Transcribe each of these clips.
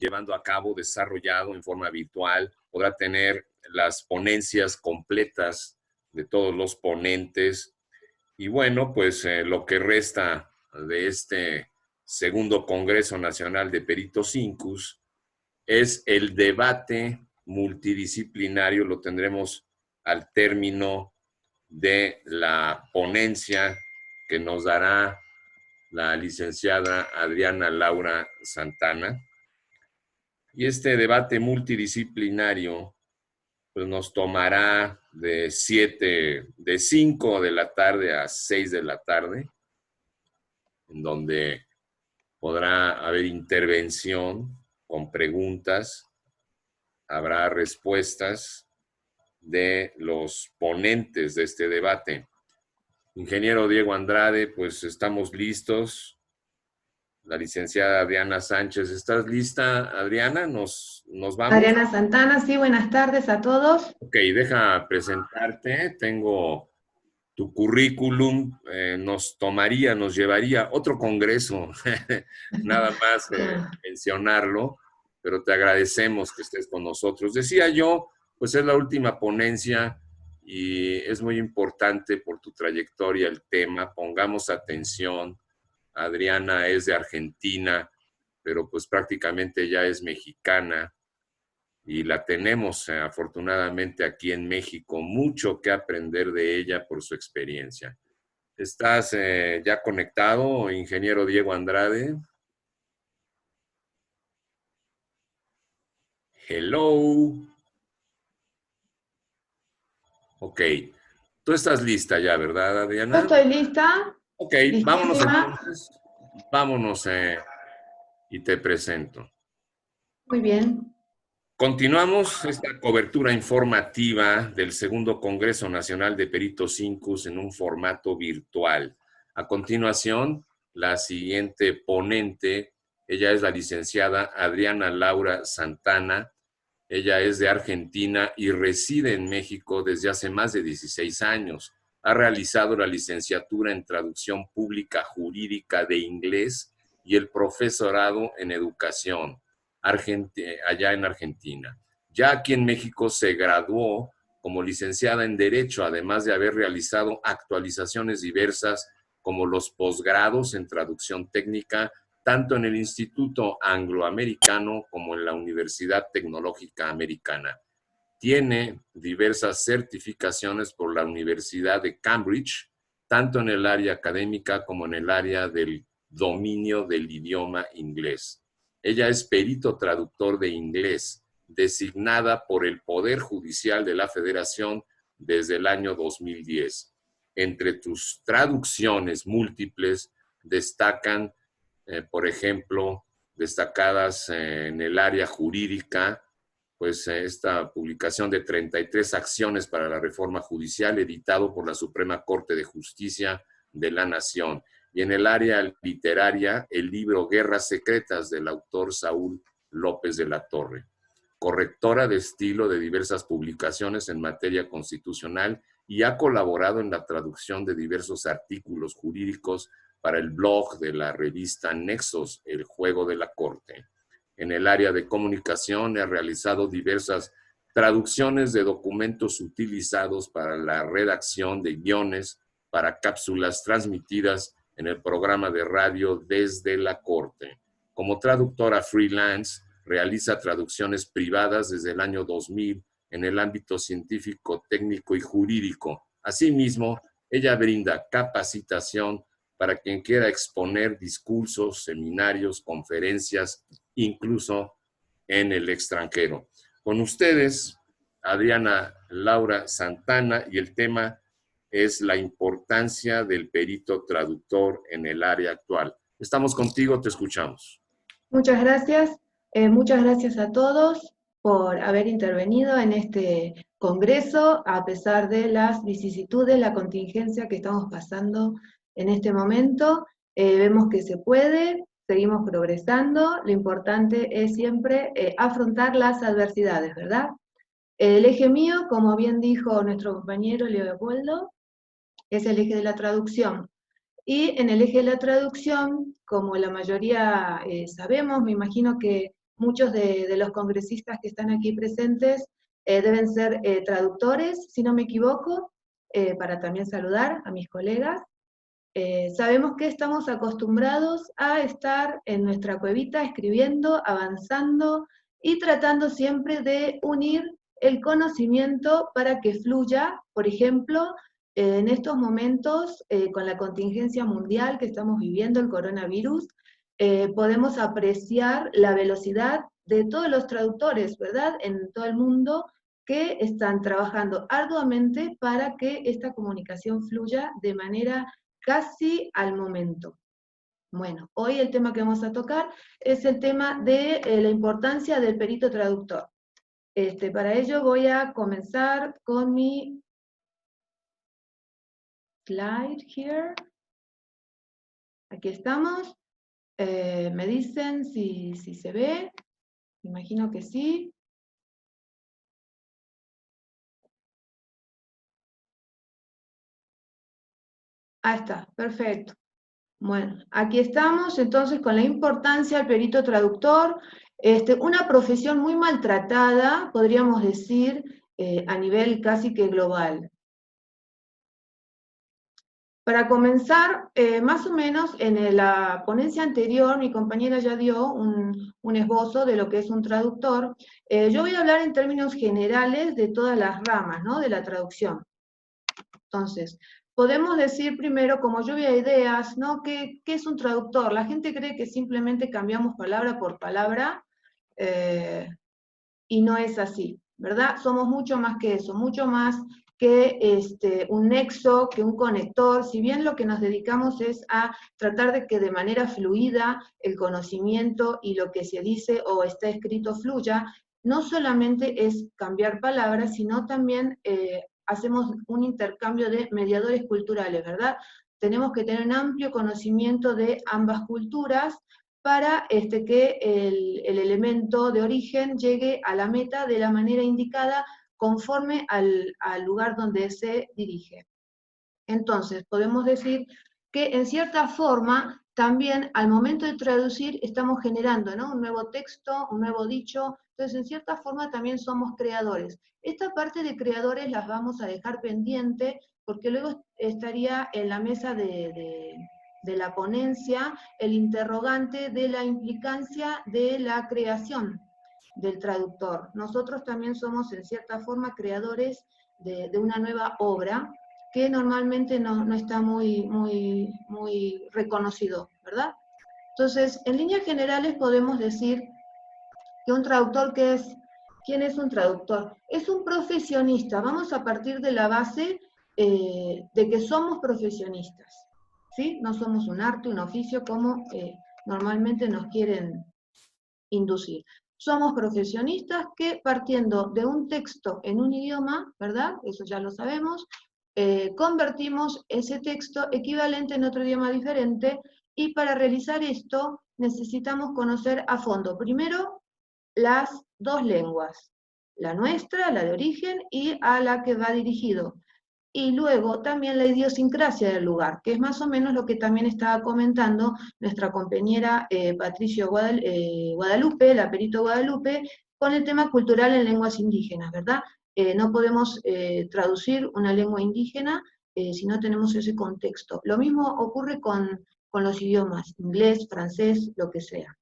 llevando a cabo, desarrollado en forma virtual. Podrá tener las ponencias completas de todos los ponentes. Y bueno, pues lo que resta de este segundo Congreso Nacional de Peritos Incus es el debate multidisciplinario. Lo tendremos al término de la ponencia que nos dará la licenciada Adriana Laura Santana. Y este debate multidisciplinario pues nos tomará de 5 de la tarde a 6 de la tarde, en donde podrá haber intervención con preguntas, habrá respuestas de los ponentes de este debate. Ingeniero Diego Andrade, pues estamos listos. La licenciada Adriana Sánchez, ¿estás lista, Adriana? ¿Nos vamos? Adriana Santana, sí, buenas tardes a todos. Ok, deja presentarte. Tengo tu currículum. Nos llevaría otro congreso, nada más mencionarlo, pero te agradecemos que estés con nosotros. Decía yo, pues es la última ponencia y es muy importante por tu trayectoria el tema. Pongamos atención. Adriana es de Argentina, pero pues prácticamente ya es mexicana y la tenemos afortunadamente aquí en México. Mucho que aprender de ella por su experiencia. ¿Estás ya conectado, ingeniero Diego Andrade? Hello. Ok. Tú estás lista ya, ¿verdad, Adriana? Yo estoy lista. Ok, Listísima. vámonos entonces. Vámonos y te presento. Muy bien. Continuamos esta cobertura informativa del segundo Congreso Nacional de Peritos Incus en un formato virtual. A continuación, la siguiente ponente, ella es la licenciada Adriana Laura Santana. Ella es de Argentina y reside en México desde hace más de 16 años. Ha realizado la licenciatura en Traducción Pública Jurídica de Inglés y el profesorado en Educación allá en Argentina. Ya aquí en México se graduó como licenciada en Derecho, además de haber realizado actualizaciones diversas como los posgrados en traducción técnica, tanto en el Instituto Angloamericano como en la Universidad Tecnológica Americana. Tiene diversas certificaciones por la Universidad de Cambridge, tanto en el área académica como en el área del dominio del idioma inglés. Ella es perito traductor de inglés, designada por el Poder Judicial de la Federación desde el año 2010. Entre tus traducciones múltiples destacan, por ejemplo, destacadas en el área jurídica, pues esta publicación de 33 acciones para la reforma judicial, editado por la Suprema Corte de Justicia de la Nación. Y en el área literaria, el libro Guerras Secretas del autor Saúl López de la Torre. Correctora de estilo de diversas publicaciones en materia constitucional y ha colaborado en la traducción de diversos artículos jurídicos para el blog de la revista Nexos, El Juego de la Corte. En el área de comunicación ha realizado diversas traducciones de documentos utilizados para la redacción de guiones para cápsulas transmitidas en el programa de radio Desde la Corte. Como traductora freelance, realiza traducciones privadas desde el año 2000 en el ámbito científico, técnico y jurídico. Asimismo, ella brinda capacitación para quien quiera exponer discursos, seminarios, conferencias, incluso en el extranjero. Con ustedes, Adriana Laura Santana, y el tema es la importancia del perito traductor en el área actual. Estamos contigo, te escuchamos. Muchas gracias. Muchas gracias a todos por haber intervenido en este congreso, a pesar de las vicisitudes, la contingencia que estamos pasando en este momento. Vemos que se puede, seguimos progresando. Lo importante es siempre afrontar las adversidades, ¿verdad? El eje mío, como bien dijo nuestro compañero Leopoldo, es el eje de la traducción. Y en el eje de la traducción, como la mayoría sabemos, me imagino que muchos de los congresistas que están aquí presentes deben ser traductores, si no me equivoco, para también saludar a mis colegas. Sabemos que estamos acostumbrados a estar en nuestra cuevita escribiendo, avanzando y tratando siempre de unir el conocimiento para que fluya. Por ejemplo, en estos momentos, con la contingencia mundial que estamos viviendo, el coronavirus, podemos apreciar la velocidad de todos los traductores, ¿verdad?, en todo el mundo, que están trabajando arduamente para que esta comunicación fluya de manera casi al momento. Bueno, hoy el tema que vamos a tocar es el tema de la importancia del perito traductor. Para ello voy a comenzar con mi slide here. Aquí estamos. Me dicen si se ve. Me imagino que sí. Ahí está, perfecto. Bueno, aquí estamos entonces con la importancia del perito traductor, una profesión muy maltratada, podríamos decir, a nivel casi que global. Para comenzar, más o menos en la ponencia anterior, mi compañera ya dio un esbozo de lo que es un traductor. Yo voy a hablar en términos generales de todas las ramas, ¿no?, de la traducción. Entonces, podemos decir primero, como lluvia de ideas, ¿no?, ¿qué es un traductor? La gente cree que simplemente cambiamos palabra por palabra, y no es así, ¿verdad? Somos mucho más que eso, mucho más que un nexo, que un conector. Si bien lo que nos dedicamos es a tratar de que de manera fluida el conocimiento y lo que se dice o está escrito fluya, no solamente es cambiar palabras, sino también hacemos un intercambio de mediadores culturales, ¿verdad? Tenemos que tener un amplio conocimiento de ambas culturas para que el elemento de origen llegue a la meta de la manera indicada conforme al lugar donde se dirige. Entonces, podemos decir que en cierta forma, también al momento de traducir estamos generando, ¿no?, un nuevo texto, un nuevo dicho. Entonces, en cierta forma también somos creadores. Esta parte de creadores las vamos a dejar pendiente, porque luego estaría en la mesa de la ponencia el interrogante de la implicancia de la creación del traductor. Nosotros también somos en cierta forma creadores de una nueva obra, que normalmente no está muy reconocido, ¿verdad? Entonces, en líneas generales podemos decir que un traductor, ¿quién es un traductor? Es un profesionista. Vamos a partir de la base de que somos profesionistas, ¿sí? No somos un arte, un oficio, como normalmente nos quieren inducir. Somos profesionistas que, partiendo de un texto en un idioma, ¿verdad?, eso ya lo sabemos, convertimos ese texto equivalente en otro idioma diferente, y para realizar esto necesitamos conocer a fondo, primero, las dos lenguas, la nuestra, la de origen, y a la que va dirigido, y luego también la idiosincrasia del lugar, que es más o menos lo que también estaba comentando nuestra compañera Patricio Guadalupe, la perito Guadalupe, con el tema cultural en lenguas indígenas, ¿verdad? No podemos traducir una lengua indígena si no tenemos ese contexto. Lo mismo ocurre con los idiomas, inglés, francés, lo que sea.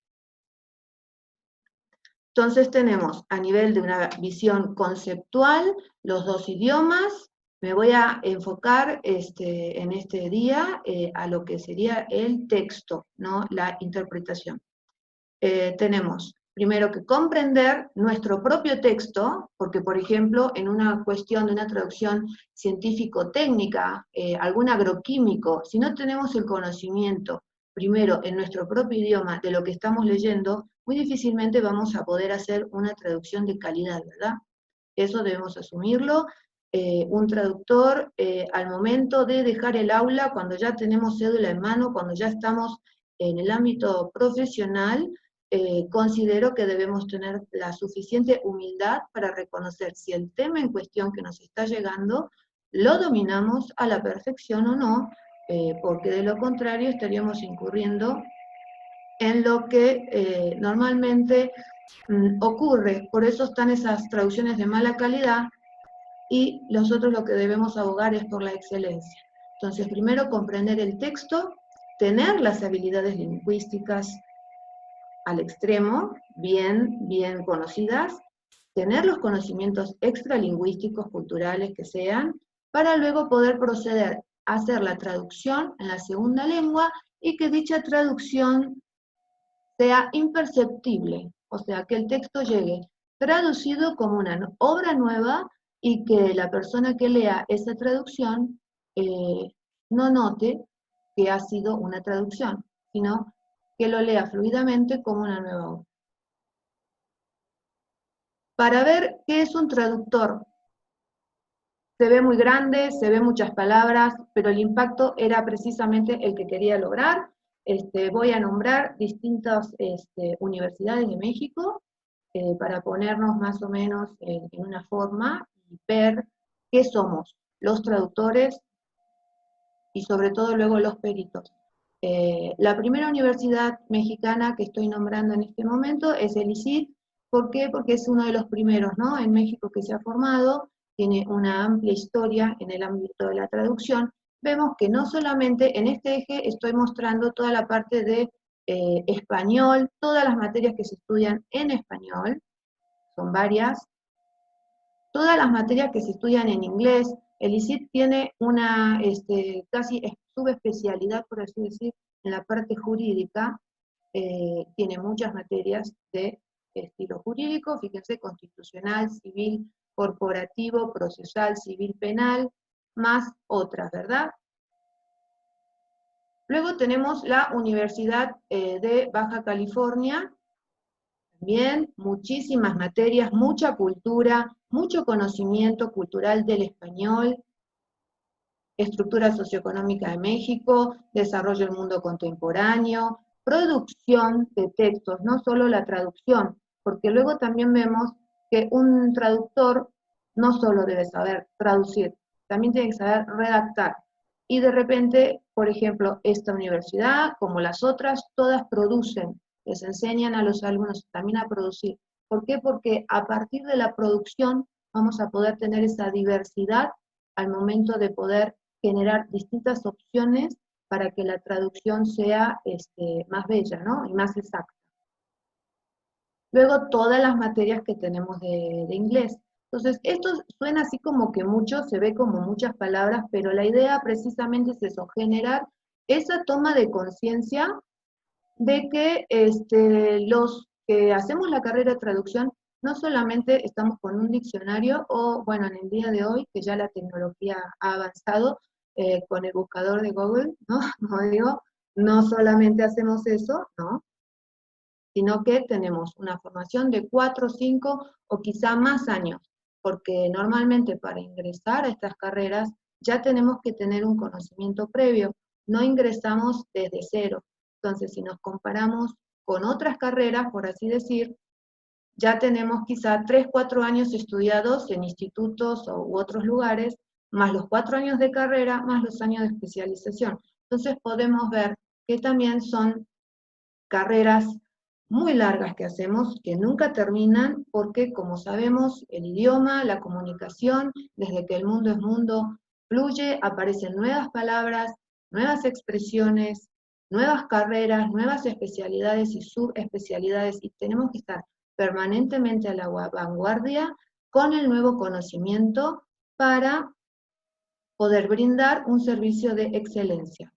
Entonces tenemos, a nivel de una visión conceptual, los dos idiomas. Me voy a enfocar en este día a lo que sería el texto, ¿no?, la interpretación. Tenemos primero que comprender nuestro propio texto, porque por ejemplo, en una cuestión de una traducción científico-técnica, algún agroquímico, si no tenemos el conocimiento primero en nuestro propio idioma de lo que estamos leyendo, muy difícilmente vamos a poder hacer una traducción de calidad, ¿verdad? Eso debemos asumirlo. Un traductor, al momento de dejar el aula, cuando ya tenemos cédula en mano, cuando ya estamos en el ámbito profesional, considero que debemos tener la suficiente humildad para reconocer si el tema en cuestión que nos está llegando lo dominamos a la perfección o no, porque de lo contrario estaríamos incurriendo en lo que normalmente ocurre, por eso están esas traducciones de mala calidad, y nosotros lo que debemos abogar es por la excelencia. Entonces, primero comprender el texto, tener las habilidades lingüísticas al extremo, bien conocidas, tener los conocimientos extralingüísticos, culturales que sean, para luego poder proceder a hacer la traducción en la segunda lengua y que dicha traducción sea imperceptible, o sea, que el texto llegue traducido como una obra nueva y que la persona que lea esa traducción no note que ha sido una traducción, sino que lo lea fluidamente como una nueva obra. Para ver qué es un traductor, se ve muy grande, se ve muchas palabras, pero el impacto era precisamente el que quería lograr. Voy a nombrar distintas universidades de México para ponernos más o menos en una forma y ver qué somos los traductores y sobre todo luego los peritos. La primera universidad mexicana que estoy nombrando en este momento es el ISIT. ¿Por qué? Porque es uno de los primeros, ¿no?, en México que se ha formado, tiene una amplia historia en el ámbito de la traducción. Vemos que no solamente en este eje estoy mostrando toda la parte de español, todas las materias que se estudian en español, son varias, todas las materias que se estudian en inglés. El ISIT tiene una casi subespecialidad, por así decir, en la parte jurídica. Tiene muchas materias de estilo jurídico, fíjense, constitucional, civil, corporativo, procesal, civil, penal, más otras, ¿verdad? Luego tenemos la Universidad de Baja California, también muchísimas materias, mucha cultura, mucho conocimiento cultural del español, estructura socioeconómica de México, desarrollo del mundo contemporáneo, producción de textos, no solo la traducción, porque luego también vemos que un traductor no solo debe saber traducir, también tiene que saber redactar. Y de repente, por ejemplo, esta universidad, como las otras, todas producen, les enseñan a los alumnos también a producir. ¿Por qué? Porque a partir de la producción vamos a poder tener esa diversidad al momento de poder generar distintas opciones para que la traducción sea más bella, ¿no?, y más exacta. Luego, todas las materias que tenemos de inglés. Entonces, esto suena así como que mucho, se ve como muchas palabras, pero la idea precisamente es eso, generar esa toma de conciencia de que los que hacemos la carrera de traducción no solamente estamos con un diccionario o, bueno, en el día de hoy, que ya la tecnología ha avanzado, con el buscador de Google, ¿no? Como digo, no solamente hacemos eso, ¿no?, sino que tenemos una formación de 4, 5 o quizá más años, porque normalmente para ingresar a estas carreras ya tenemos que tener un conocimiento previo, no ingresamos desde cero. Entonces, si nos comparamos con otras carreras, por así decir, ya tenemos quizá 3, 4 años estudiados en institutos u otros lugares, más los 4 años de carrera, más los años de especialización. Entonces podemos ver que también son carreras muy largas que hacemos, que nunca terminan, porque como sabemos, el idioma, la comunicación, desde que el mundo es mundo, fluye, aparecen nuevas palabras, nuevas expresiones, nuevas carreras, nuevas especialidades y subespecialidades, y tenemos que estar permanentemente a la vanguardia con el nuevo conocimiento para poder brindar un servicio de excelencia.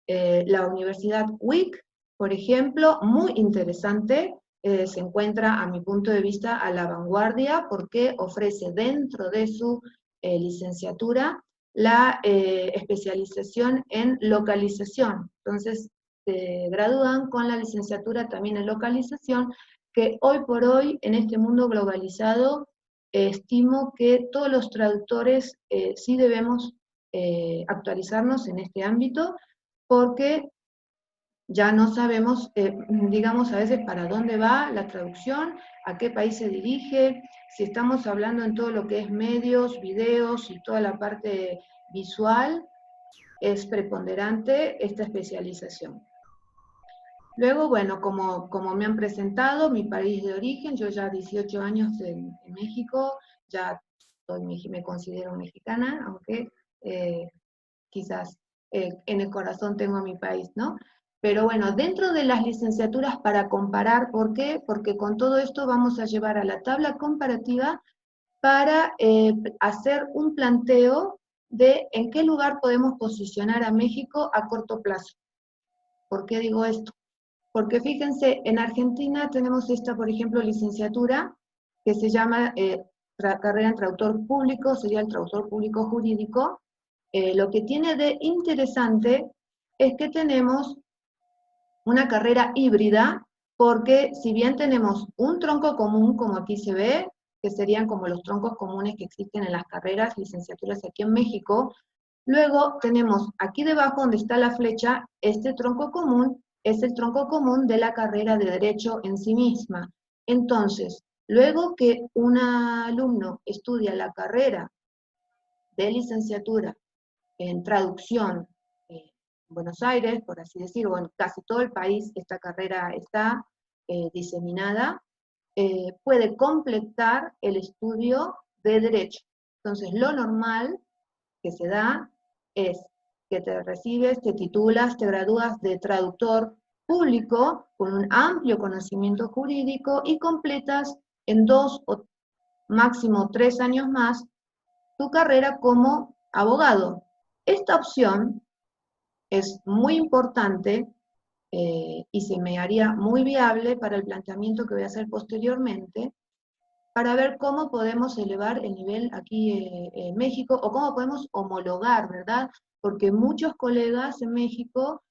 La Universidad WIC, por ejemplo, muy interesante, se encuentra, a mi punto de vista, a la vanguardia porque ofrece dentro de su licenciatura la especialización en localización. Entonces, se gradúan con la licenciatura también en localización, que hoy por hoy, en este mundo globalizado, estimo que todos los traductores sí debemos actualizarnos en este ámbito, porque ya no sabemos, digamos, a veces para dónde va la traducción, a qué país se dirige, si estamos hablando en todo lo que es medios, videos y toda la parte visual, es preponderante esta especialización. Luego, bueno, como me han presentado, mi país de origen, yo ya 18 años en México, ya me considero mexicana, aunque eh, quizás en el corazón tengo a mi país, ¿no? Pero bueno, dentro de las licenciaturas para comparar, ¿por qué? Porque con todo esto vamos a llevar a la tabla comparativa para hacer un planteo de en qué lugar podemos posicionar a México a corto plazo. ¿Por qué digo esto? Porque fíjense, en Argentina tenemos esta, por ejemplo, licenciatura que se llama carrera en traductor público, sería el traductor público jurídico. Lo que tiene de interesante es que tenemos una carrera híbrida, porque si bien tenemos un tronco común, como aquí se ve, que serían como los troncos comunes que existen en las carreras, licenciaturas aquí en México, luego tenemos aquí debajo donde está la flecha, este tronco común es el tronco común de la carrera de Derecho en sí misma. Entonces, luego que un alumno estudia la carrera de licenciatura en traducción en Buenos Aires, por así decirlo, en casi todo el país esta carrera está diseminada, puede completar el estudio de Derecho. Entonces, lo normal que se da es que te recibes, te titulas, te gradúas de traductor público con un amplio conocimiento jurídico y completas en 2 o máximo 3 años más tu carrera como abogado. Esta opción es muy importante y se me haría muy viable para el planteamiento que voy a hacer posteriormente, para ver cómo podemos elevar el nivel aquí en México, o cómo podemos homologar, ¿verdad? Porque muchos colegas en México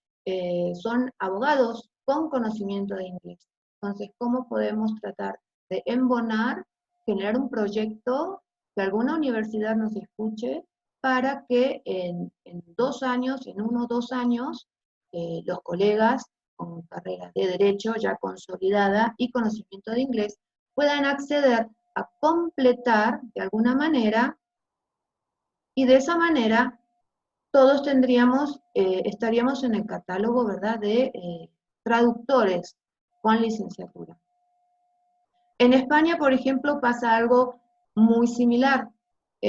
son abogados con conocimiento de inglés. Entonces, ¿cómo podemos tratar de embonar, generar un proyecto que alguna universidad nos escuche para que en 2 años, en 1 o 2 años, los colegas con carrera de derecho ya consolidada y conocimiento de inglés puedan acceder a completar de alguna manera, y de esa manera todos estaríamos en el catálogo, ¿verdad?, de traductores con licenciatura. En España, por ejemplo, pasa algo muy similar.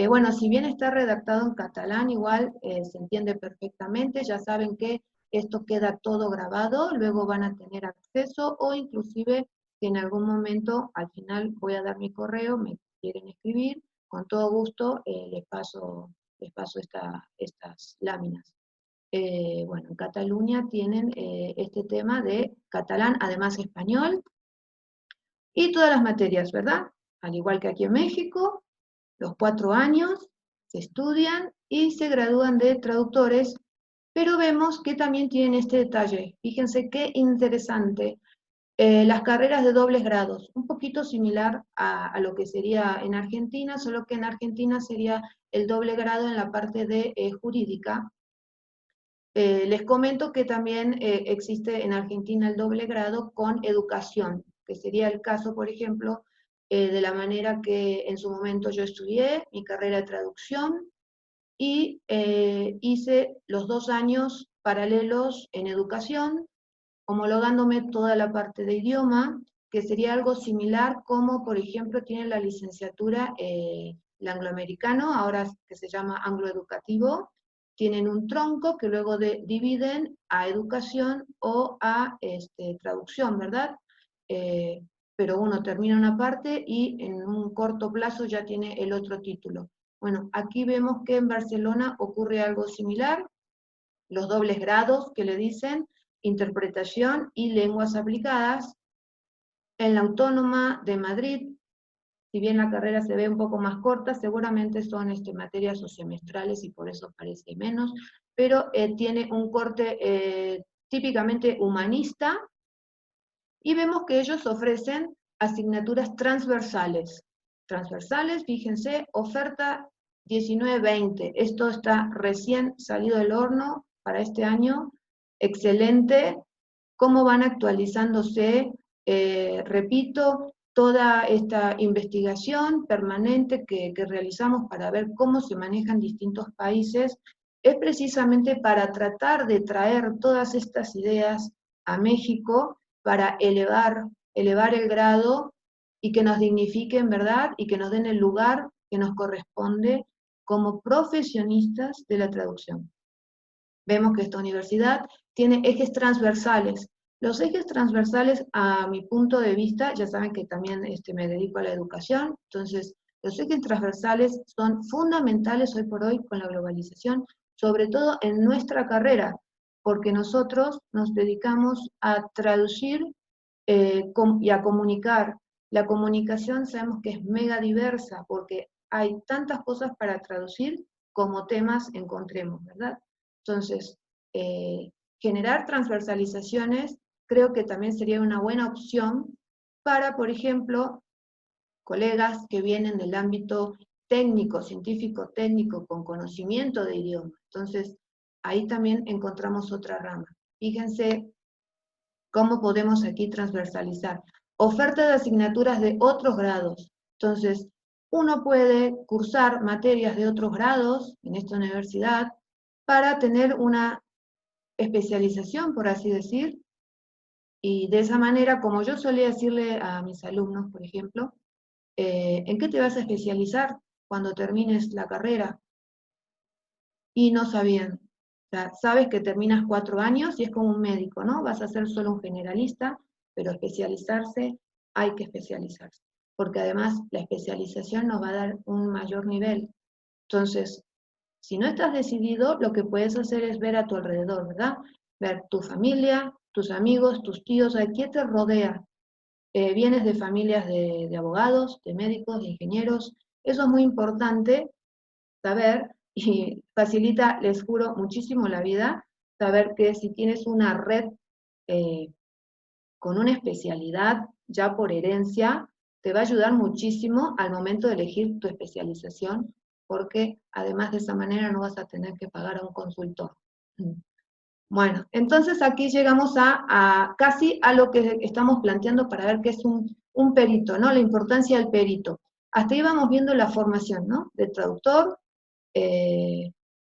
Bueno, si bien está redactado en catalán, igual se entiende perfectamente, ya saben que esto queda todo grabado, luego van a tener acceso, o inclusive si en algún momento, al final voy a dar mi correo, me quieren escribir, con todo gusto les paso estas láminas. Bueno, en Cataluña tienen este tema de catalán, además español, y todas las materias, ¿verdad? Al igual que aquí en México, los 4 años se estudian y se gradúan de traductores, pero vemos que también tienen este detalle. Fíjense qué interesante. Las carreras de dobles grados, un poquito similar a lo que sería en Argentina, solo que en Argentina sería el doble grado en la parte de jurídica. Les comento que también existe en Argentina el doble grado con educación, que sería el caso, por ejemplo, de la manera que en su momento yo estudié mi carrera de traducción y hice los 2 años paralelos en educación, homologándome toda la parte de idioma, que sería algo similar como, por ejemplo, tiene la licenciatura el angloamericano, ahora que se llama angloeducativo. Tienen un tronco que luego dividen a educación o a traducción, ¿verdad? Eh, pero uno termina una parte y en un corto plazo ya tiene el otro título. Bueno, aquí vemos que en Barcelona ocurre algo similar, los dobles grados que le dicen, interpretación y lenguas aplicadas. En la Autónoma de Madrid, si bien la carrera se ve un poco más corta, seguramente son materias o semestrales y por eso parece menos, pero tiene un corte típicamente humanista, y vemos que ellos ofrecen asignaturas transversales. Transversales, fíjense, oferta 19-20. Esto está recién salido del horno para este año. Excelente. Cómo van actualizándose, repito, toda esta investigación permanente que realizamos para ver cómo se manejan distintos países, es precisamente para tratar de traer todas estas ideas a México para elevar el grado y que nos dignifiquen, ¿verdad? Y que nos den el lugar que nos corresponde como profesionistas de la traducción. Vemos que esta universidad tiene ejes transversales. Los ejes transversales, a mi punto de vista, ya saben que también me dedico a la educación, entonces los ejes transversales son fundamentales hoy por hoy con la globalización, sobre todo en nuestra carrera, porque nosotros nos dedicamos a traducir y a comunicar. La comunicación sabemos que es mega diversa, porque hay tantas cosas para traducir como temas encontremos, ¿verdad? Entonces, generar transversalizaciones creo que también sería una buena opción para, por ejemplo, colegas que vienen del ámbito técnico, científico técnico, con conocimiento de idioma. Entonces, ahí también encontramos otra rama. Fíjense cómo podemos aquí transversalizar. Oferta de asignaturas de otros grados. Entonces, uno puede cursar materias de otros grados en esta universidad para tener una especialización, por así decir, y de esa manera, como yo solía decirle a mis alumnos, por ejemplo, ¿en qué te vas a especializar cuando termines la carrera? Y no sabían. O sea, sabes que terminas 4 años y es como un médico, ¿no? Vas a ser solo un generalista, pero especializarse, hay que especializarse. Porque además la especialización nos va a dar un mayor nivel. Entonces, si no estás decidido, lo que puedes hacer es ver a tu alrededor, ¿verdad? Ver tu familia, tus amigos, tus tíos, ¿a quién te rodea? Vienes de familias de abogados, de médicos, de ingenieros. Eso es muy importante saber y facilita, les juro, muchísimo la vida, saber que si tienes una red eh, con una especialidad ya por herencia, te va a ayudar muchísimo al momento de elegir tu especialización, porque además de esa manera no vas a tener que pagar a un consultor. Bueno, entonces aquí llegamos a casi a lo que estamos planteando para ver qué es un perito, ¿no? La importancia del perito. Hasta ahí vamos viendo la formación, ¿no? Del traductor,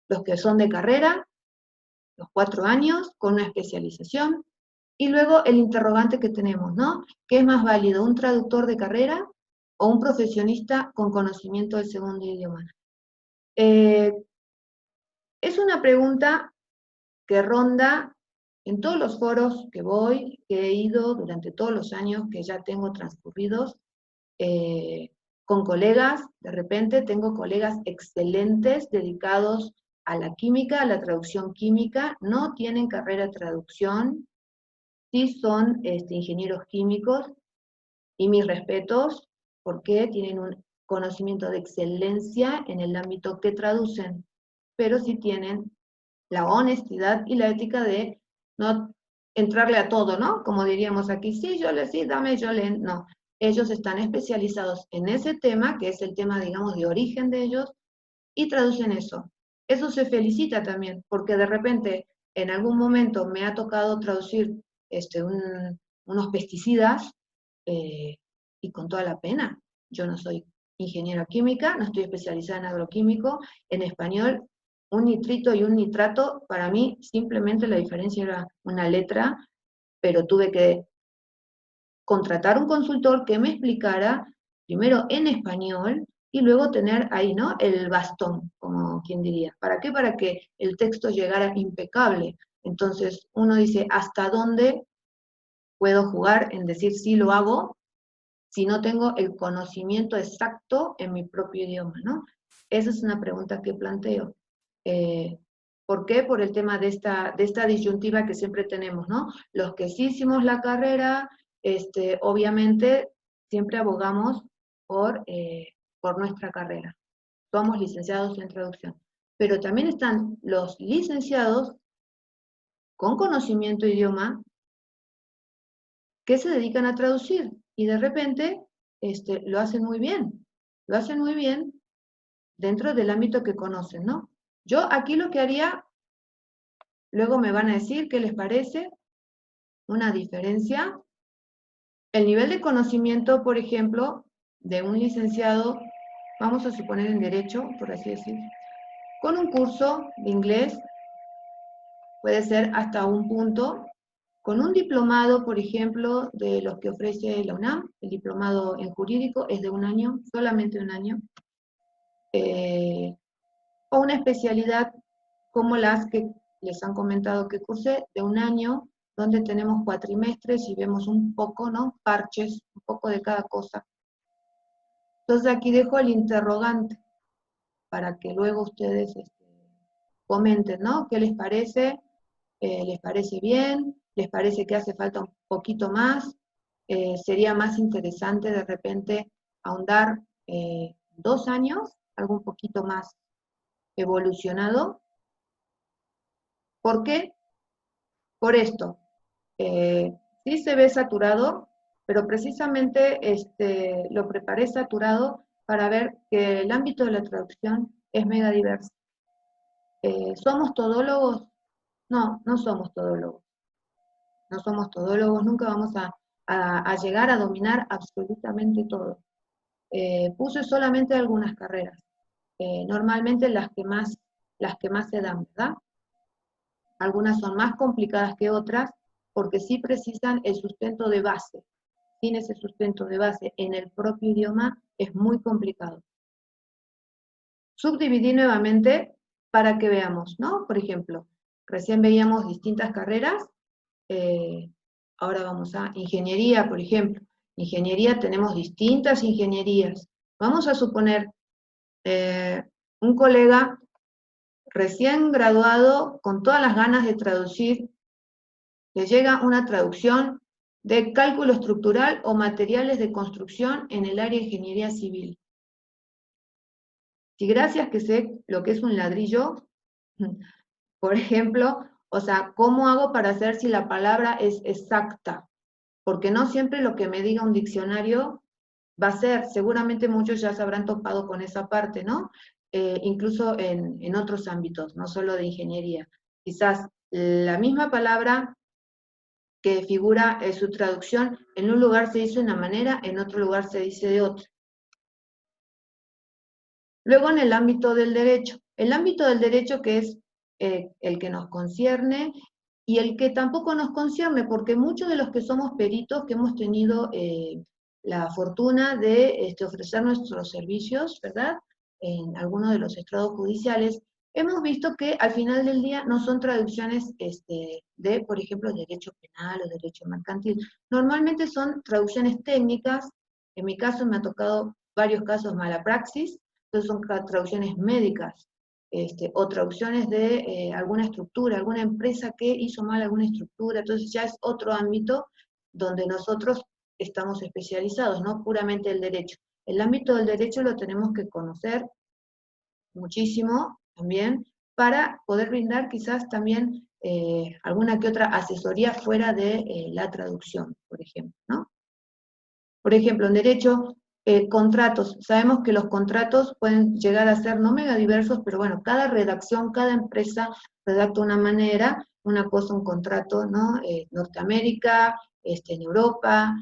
los que son de carrera, los 4 años, con una especialización, y luego el interrogante que tenemos, ¿no? ¿Qué es más válido, un traductor de carrera o un profesionista con conocimiento del segundo idioma? Es una pregunta que ronda en todos los foros que voy, que he ido durante todos los años que ya tengo transcurridos, con colegas, de repente tengo colegas excelentes dedicados a la química, a la traducción química, no tienen carrera de traducción, sí son ingenieros químicos, y mis respetos, porque tienen un conocimiento de excelencia en el ámbito que traducen, pero sí tienen la honestidad y la ética de no entrarle a todo, ¿no? Como diríamos aquí, sí, dame, yo le, no. Ellos están especializados en ese tema, que es el tema, digamos, de origen de ellos, y traducen eso. Eso se felicita también, porque de repente, en algún momento me ha tocado traducir unos pesticidas, y con toda la pena. Yo no soy ingeniera química, no estoy especializada en agroquímico. En español, un nitrito y un nitrato, para mí simplemente la diferencia era una letra, pero tuve que contratar un consultor que me explicara, primero en español, y luego tener ahí, ¿no? El bastón, como quien diría. ¿Para qué? Para que el texto llegara impecable. Entonces, uno dice, ¿hasta dónde puedo jugar en decir sí lo hago si no tengo el conocimiento exacto en mi propio idioma, ¿no? Esa es una pregunta que planteo. ¿Por qué? Por el tema de esta disyuntiva que siempre tenemos, ¿no? Los que sí hicimos la carrera, obviamente siempre abogamos por nuestra carrera. Somos licenciados en traducción. Pero también están los licenciados con conocimiento de idioma que se dedican a traducir y de repente lo hacen muy bien. Lo hacen muy bien dentro del ámbito que conocen, ¿no? Yo aquí lo que haría, luego me van a decir qué les parece, una diferencia. El nivel de conocimiento, por ejemplo, de un licenciado, vamos a suponer en Derecho, por así decir, con un curso de inglés puede ser hasta un punto, Con un diplomado, por ejemplo, de los que ofrece la UNAM, el diplomado en jurídico es de 1 año, solamente 1 año, o una especialidad como las que les han comentado que cursé, de 1 año, donde tenemos cuatrimestres y vemos un poco, ¿no? Parches, un poco de cada cosa. Entonces aquí dejo el interrogante, para que luego ustedes comenten, ¿no? ¿Qué les parece? ¿Les parece bien? ¿Les parece que hace falta un poquito más? ¿Sería más interesante de repente ahondar 2 años, algo un poquito más evolucionado? ¿Por qué? Por esto. Sí se ve saturado, pero precisamente lo preparé saturado para ver que el ámbito de la traducción es mega diverso. ¿Somos todólogos? No, no somos todólogos. No somos todólogos, nunca vamos a llegar a dominar absolutamente todo. Puse solamente algunas carreras, normalmente las que más se dan, ¿verdad? Algunas son más complicadas que otras, porque sí precisan el sustento de base. Sin ese sustento de base en el propio idioma es muy complicado. Subdividí nuevamente para que veamos, ¿no? Por ejemplo, recién veíamos distintas carreras, ahora vamos a ingeniería, por ejemplo. Ingeniería, tenemos distintas ingenierías. Vamos a suponer un colega recién graduado con todas las ganas de traducir, le llega una traducción de cálculo estructural o materiales de construcción en el área de ingeniería civil. Si gracias que sé lo que es un ladrillo, por ejemplo, o sea, ¿cómo hago para saber si la palabra es exacta? Porque no siempre lo que me diga un diccionario va a ser, seguramente muchos ya se habrán topado con esa parte, ¿no? Incluso en otros ámbitos, no solo de ingeniería. Quizás la misma palabra que figura su traducción, en un lugar se dice de una manera, en otro lugar se dice de otra. Luego en el ámbito del derecho. El ámbito del derecho que es el que nos concierne y el que tampoco nos concierne, porque muchos de los que somos peritos, que hemos tenido la fortuna de ofrecer nuestros servicios, ¿verdad? En algunos de los estrados judiciales, hemos visto que al final del día no son traducciones de, por ejemplo, derecho penal o derecho mercantil. Normalmente son traducciones técnicas. En mi caso me ha tocado varios casos mala praxis, entonces son traducciones médicas, o traducciones de alguna estructura, alguna empresa que hizo mal alguna estructura, entonces ya es otro ámbito donde nosotros estamos especializados, no puramente el derecho. El ámbito del derecho lo tenemos que conocer muchísimo también para poder brindar quizás también alguna que otra asesoría fuera de la traducción, por ejemplo, ¿no? Por ejemplo, en derecho, contratos. Sabemos que los contratos pueden llegar a ser no mega diversos, pero bueno, cada redacción, cada empresa redacta una manera, una cosa, un contrato, ¿no? Norteamérica, en Europa,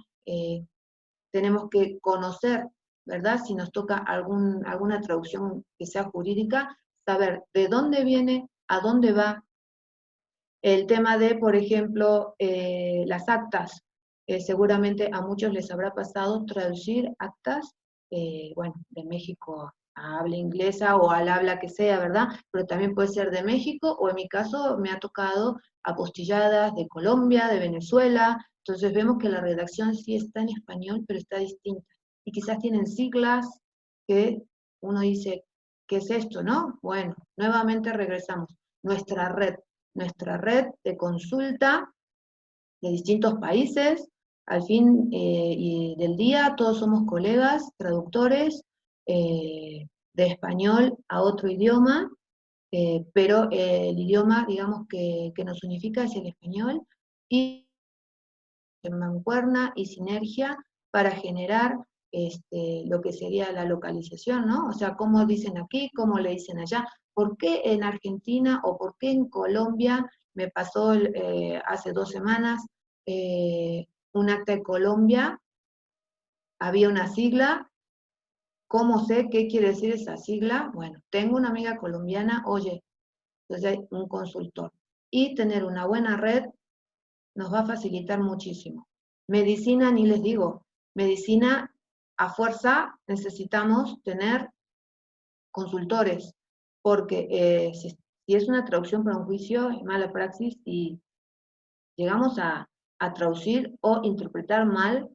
tenemos que conocer, ¿verdad? Si nos toca alguna traducción que sea jurídica, saber de dónde viene, a dónde va. El tema de, por ejemplo, las actas. Seguramente a muchos les habrá pasado traducir actas, bueno, de México a habla inglesa o al habla que sea, ¿verdad? Pero también puede ser de México, o en mi caso me ha tocado apostilladas de Colombia, de Venezuela. Entonces vemos que la redacción sí está en español, pero está distinta. Y quizás tienen siglas que uno dice, ¿qué es esto, no? Bueno, nuevamente regresamos. Nuestra red de consulta de distintos países. Al fin y del día todos somos colegas, traductores de español a otro idioma, pero el idioma, digamos, que nos unifica es el español, y en mancuerna y sinergia para generar lo que sería la localización, ¿no? O sea, cómo dicen aquí, cómo le dicen allá. ¿Por qué en Argentina o por qué en Colombia? Me pasó hace 2 semanas un acta de Colombia, había una sigla. ¿Cómo sé qué quiere decir esa sigla? Bueno, tengo una amiga colombiana, oye, entonces hay un consultor. Y tener una buena red nos va a facilitar muchísimo. Medicina, ni les digo, medicina a fuerza necesitamos tener consultores, porque si es una traducción para un juicio, es mala praxis y llegamos a traducir o interpretar mal,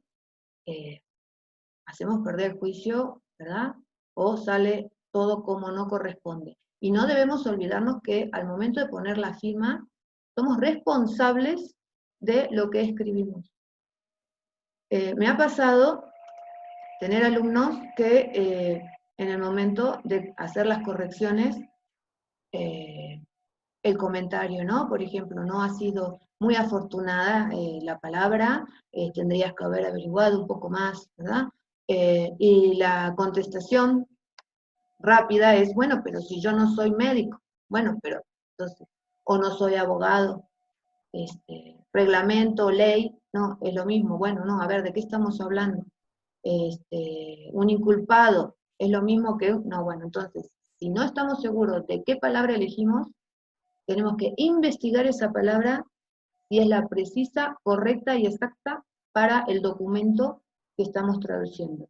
hacemos perder el juicio, ¿verdad? O sale todo como no corresponde. Y no debemos olvidarnos que al momento de poner la firma, somos responsables de lo que escribimos. Me ha pasado tener alumnos que en el momento de hacer las correcciones, el comentario, ¿no? Por ejemplo, no ha sido muy afortunada la palabra, tendrías que haber averiguado un poco más, ¿verdad? Y la contestación rápida es, bueno, pero si yo no soy médico, bueno, pero entonces, o no soy abogado, reglamento, ley, no, es lo mismo, bueno, no, a ver, ¿de qué estamos hablando? Un inculpado, es lo mismo que, no, bueno, entonces, si no estamos seguros de qué palabra elegimos, tenemos que investigar esa palabra si es la precisa, correcta y exacta para el documento que estamos traduciendo.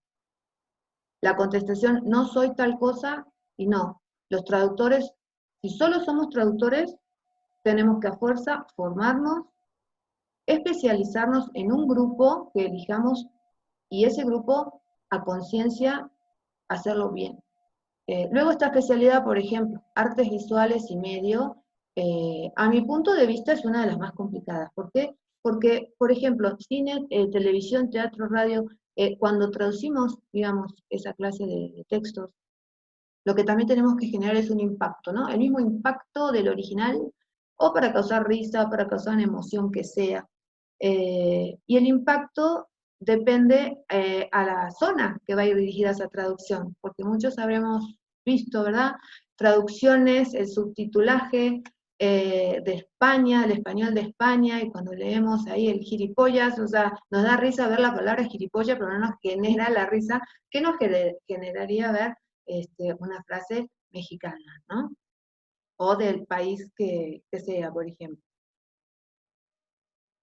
La contestación, no soy tal cosa, y no. Los traductores, si solo somos traductores, tenemos que a fuerza formarnos, especializarnos en un grupo que elijamos, y ese grupo, a conciencia, hacerlo bien. Luego esta especialidad, por ejemplo, artes visuales y medio, a mi punto de vista es una de las más complicadas. ¿Por qué? Porque, por ejemplo, cine, televisión, teatro, radio, cuando traducimos, digamos, esa clase de textos, lo que también tenemos que generar es un impacto, ¿no? El mismo impacto del original, o para causar risa, para causar una emoción que sea. Y el impacto depende a la zona que va a ir dirigida esa traducción, porque muchos habremos visto, ¿verdad? Traducciones, el subtitulaje de España, el español de España, y cuando leemos ahí el gilipollas, o sea, nos da risa ver la palabra gilipollas, pero no nos genera la risa que nos generaría ver una frase mexicana, ¿no? O del país que sea, por ejemplo.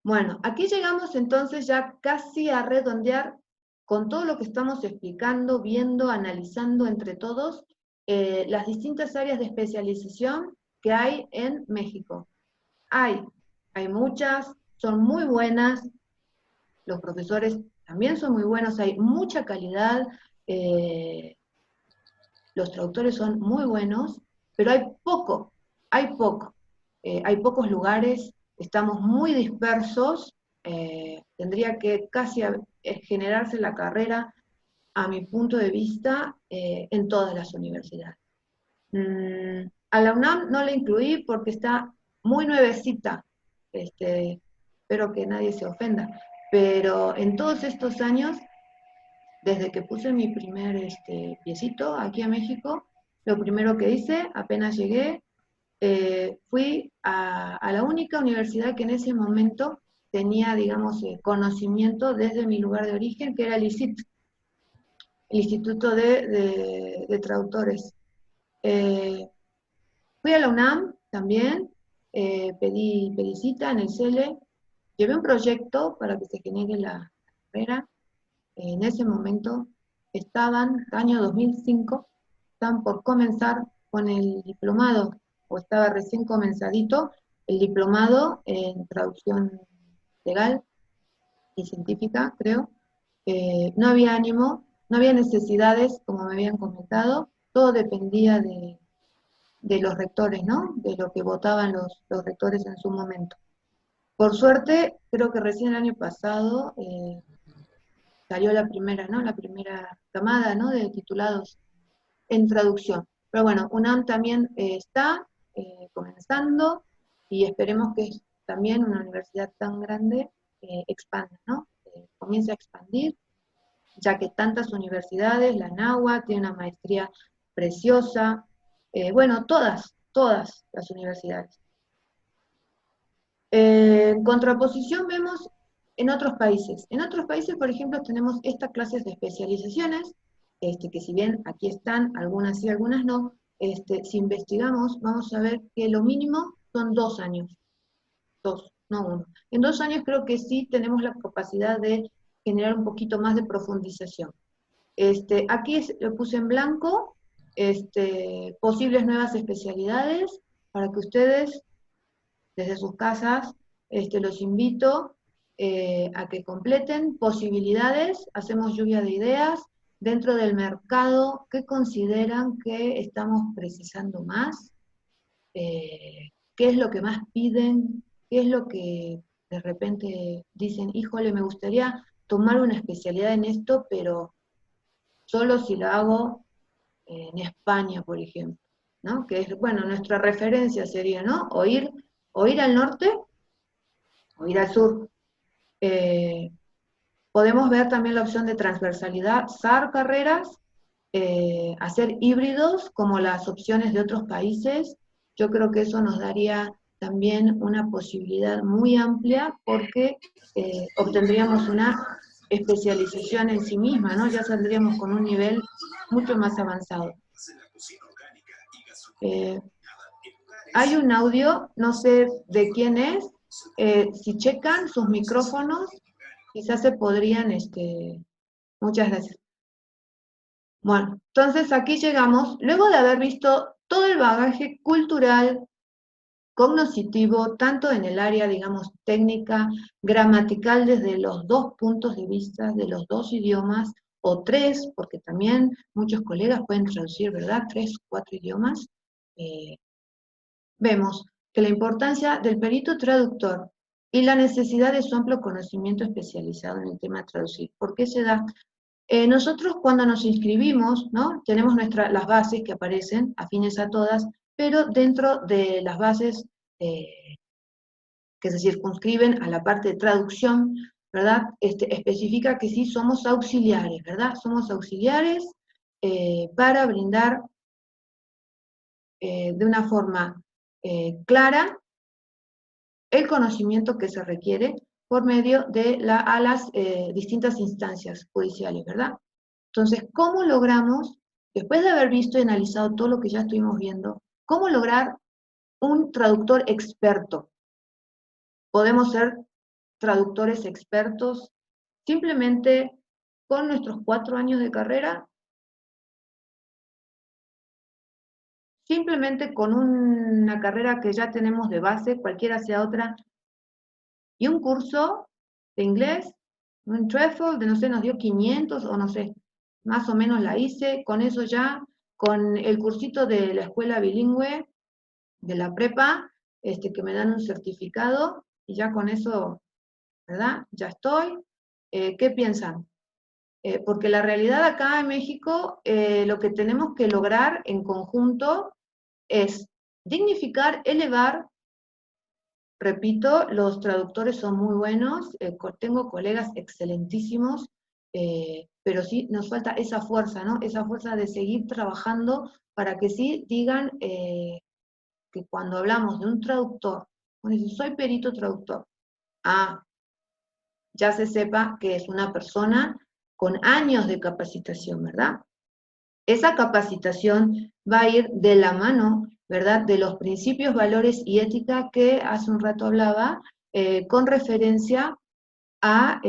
Bueno, aquí llegamos entonces ya casi a redondear con todo lo que estamos explicando, viendo, analizando entre todos, las distintas áreas de especialización que hay en México. Hay muchas, son muy buenas, los profesores también son muy buenos, hay mucha calidad, los traductores son muy buenos, pero hay poco. Hay pocos lugares, estamos muy dispersos, tendría que casi generarse la carrera, a mi punto de vista, en todas las universidades. A la UNAM no la incluí porque está muy nuevecita, espero que nadie se ofenda, pero en todos estos años desde que puse mi primer piecito aquí a México, lo primero que hice, apenas llegué, fui a la única universidad que en ese momento tenía, digamos, conocimiento desde mi lugar de origen, que era el ICIT, el Instituto de Traductores. Fui a la UNAM también, pedí cita en el CELE, llevé un proyecto para que se genere la carrera. En ese momento estaban, año 2005, estaban por comenzar con el diplomado, o estaba recién comenzadito, el diplomado en traducción legal y científica, creo. No había ánimo, no había necesidades, como me habían comentado, todo dependía de los rectores, ¿no? De lo que votaban los rectores en su momento. Por suerte, creo que recién el año pasado salió la primera, ¿no? La primera camada, ¿no? De titulados en traducción. Pero bueno, UNAM también está comenzando y esperemos que también una universidad tan grande expanda, ¿no? Comience a expandir, ya que tantas universidades, la NAHUA tiene una maestría preciosa, bueno, todas las universidades. En contraposición vemos en otros países. En otros países, por ejemplo, tenemos estas clases de especializaciones, que si bien aquí están, algunas sí, algunas no, si investigamos, vamos a ver que lo mínimo son 2 años. 2. no uno. En 2 años creo que sí tenemos la capacidad de generar un poquito más de profundización. Aquí lo puse en blanco, posibles nuevas especialidades, para que ustedes, desde sus casas, los invito a que completen posibilidades, hacemos lluvia de ideas, dentro del mercado, ¿qué consideran que estamos precisando más? ¿Qué es lo que más piden? ¿Qué es lo que de repente dicen, híjole, me gustaría tomar una especialidad en esto, pero solo si lo hago en España, por ejemplo, ¿no? Que es, bueno, nuestra referencia sería, ¿no? O ir al norte o ir al sur. Eh, Podemos ver también la opción de transversalidad, SAR carreras, hacer híbridos como las opciones de otros países. Yo creo que eso nos daría también una posibilidad muy amplia porque obtendríamos una especialización en sí misma, ¿no? Ya saldríamos con un nivel mucho más avanzado. Hay un audio, no sé de quién es, si checan sus micrófonos, quizás se podrían, muchas gracias. Bueno, entonces aquí llegamos, luego de haber visto todo el bagaje cultural, cognoscitivo, tanto en el área, digamos, técnica, gramatical, desde los 2 puntos de vista, de los 2 idiomas, o 3, porque también muchos colegas pueden traducir, ¿verdad? 3, 4 idiomas. Vemos que la importancia del perito traductor y la necesidad de su amplio conocimiento especializado en el tema de traducir. ¿Por qué se da? Nosotros cuando nos inscribimos, ¿no? Tenemos las bases que aparecen, afines a todas, pero dentro de las bases que se circunscriben a la parte de traducción, ¿verdad? Especifica que sí somos auxiliares, ¿verdad? Somos auxiliares para brindar de una forma clara el conocimiento que se requiere por medio de a las distintas instancias judiciales, ¿verdad? Entonces, ¿cómo logramos, después de haber visto y analizado todo lo que ya estuvimos viendo, cómo lograr un traductor experto? Podemos ser traductores expertos simplemente con nuestros 4 años de carrera, simplemente con una carrera que ya tenemos de base, cualquiera sea otra, y un curso de inglés, un TOEFL de, no sé, nos dio 500 o no sé, más o menos la hice, con eso ya, con el cursito de la escuela bilingüe, de la prepa, que me dan un certificado, y ya con eso, ¿verdad? Ya estoy. ¿Qué piensan? Porque la realidad acá en México, lo que tenemos que lograr en conjunto es dignificar, elevar. Repito, los traductores son muy buenos, tengo colegas excelentísimos, pero sí nos falta esa fuerza, ¿no? Esa fuerza de seguir trabajando para que sí digan que cuando hablamos de un traductor, cuando dicen, soy perito traductor, ya se sepa que es una persona con años de capacitación, ¿verdad? Esa capacitación va a ir de la mano, ¿verdad?, de los principios, valores y ética que hace un rato hablaba, con referencia a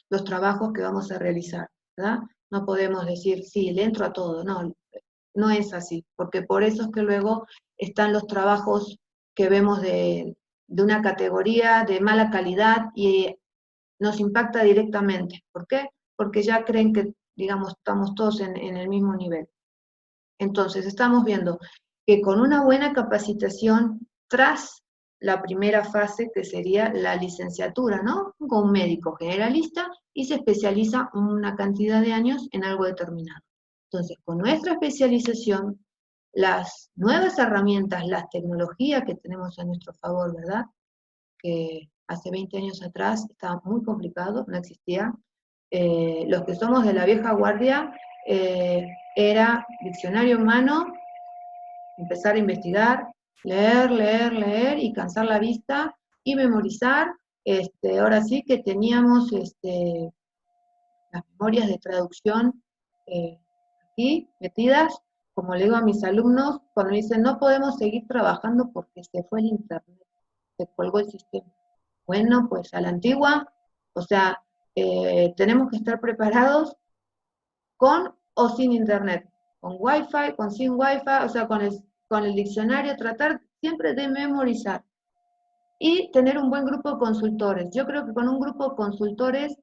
los trabajos que vamos a realizar, ¿verdad? No podemos decir, sí, le entro a todo, no, no es así, porque por eso es que luego están los trabajos que vemos de una categoría de mala calidad y nos impacta directamente. ¿Por qué? Porque ya creen que, digamos, estamos todos en el mismo nivel. Entonces, estamos viendo que con una buena capacitación tras la primera fase, que sería la licenciatura, ¿no? Con un médico generalista y se especializa una cantidad de años en algo determinado. Entonces, con nuestra especialización, las nuevas herramientas, las tecnologías que tenemos a nuestro favor, ¿verdad? Que hace 20 años atrás estaba muy complicado, no existía. Los que somos de la vieja guardia, era diccionario en mano, empezar a investigar, leer, leer, leer y cansar la vista y memorizar. Ahora sí que teníamos las memorias de traducción aquí metidas, como le digo a mis alumnos, cuando dicen no podemos seguir trabajando porque se fue el internet. se colgó el sistema. Bueno, pues a la antigua, o sea, tenemos que estar preparados con o sin internet, con wifi, con sin wifi, o sea, con el diccionario, tratar siempre de memorizar y tener un buen grupo de consultores. Yo creo que con un grupo de consultores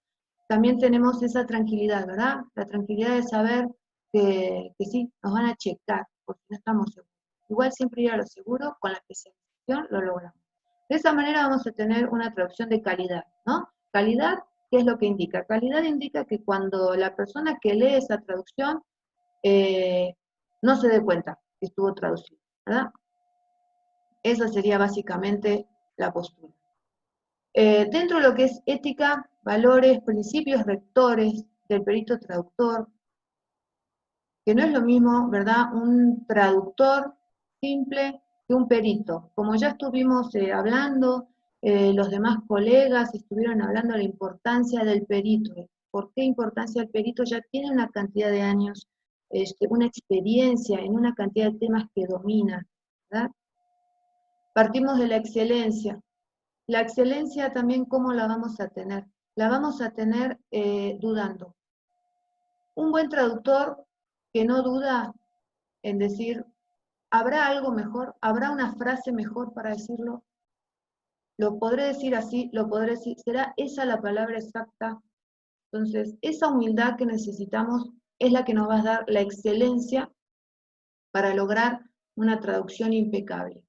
también tenemos esa tranquilidad, ¿verdad? La tranquilidad de saber que sí, nos van a checar, porque no estamos seguros. Igual siempre ir a lo seguro, con la especialización lo logramos. De esa manera vamos a tener una traducción de calidad, ¿no? Calidad, ¿qué es lo que indica? Calidad indica que cuando la persona que lee esa traducción no se dé cuenta que estuvo traducido, ¿verdad? Esa sería básicamente la postura. Dentro de lo que es ética, valores, principios rectores del perito traductor, que no es lo mismo, ¿verdad? Un traductor simple que un perito. Como ya estuvimos hablando, los demás colegas estuvieron hablando de la importancia del perito. ¿Por qué importancia del perito? Ya tiene una cantidad de años, una experiencia en una cantidad de temas que domina, ¿verdad? Partimos de la excelencia. La excelencia también, ¿cómo la vamos a tener? La vamos a tener dudando. Un buen traductor que no duda en decir, ¿habrá algo mejor? ¿Habrá una frase mejor para decirlo? ¿Lo podré decir así? ¿Lo podré decir? ¿Será esa la palabra exacta? Entonces, esa humildad que necesitamos es la que nos va a dar la excelencia para lograr una traducción impecable.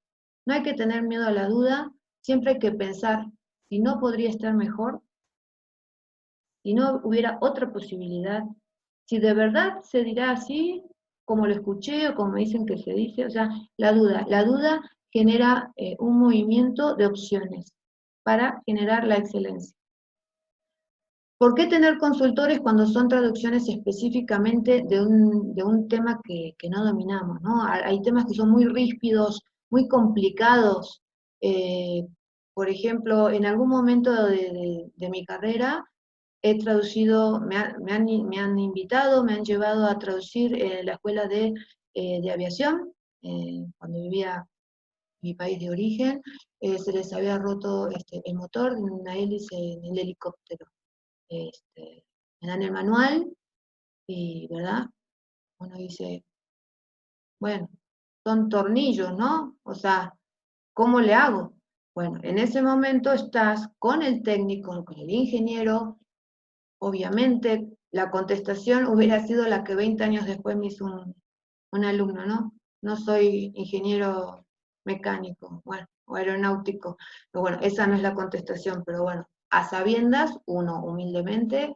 No hay que tener miedo a la duda, siempre hay que pensar, si no podría estar mejor, si no hubiera otra posibilidad, si de verdad se dirá así, como lo escuché o como dicen que se dice, o sea, la duda genera un movimiento de opciones para generar la excelencia. ¿Por qué tener consultores cuando son traducciones específicamente de un tema que no dominamos, ¿no? Hay temas que son muy ríspidos, muy complicados. Por ejemplo, en algún momento de mi carrera he traducido, me han invitado, me han llevado a traducir en la escuela de aviación, cuando vivía en mi país de origen, se les había roto el motor de una hélice en el helicóptero. Me dan el manual y, ¿verdad? Uno dice, bueno, son tornillos, ¿no? O sea, ¿cómo le hago? Bueno, en ese momento estás con el técnico, con el ingeniero. Obviamente, la contestación hubiera sido la que 20 años después me hizo un alumno, ¿no? No soy ingeniero mecánico, bueno, o aeronáutico, pero bueno, esa no es la contestación, pero bueno, a sabiendas, uno humildemente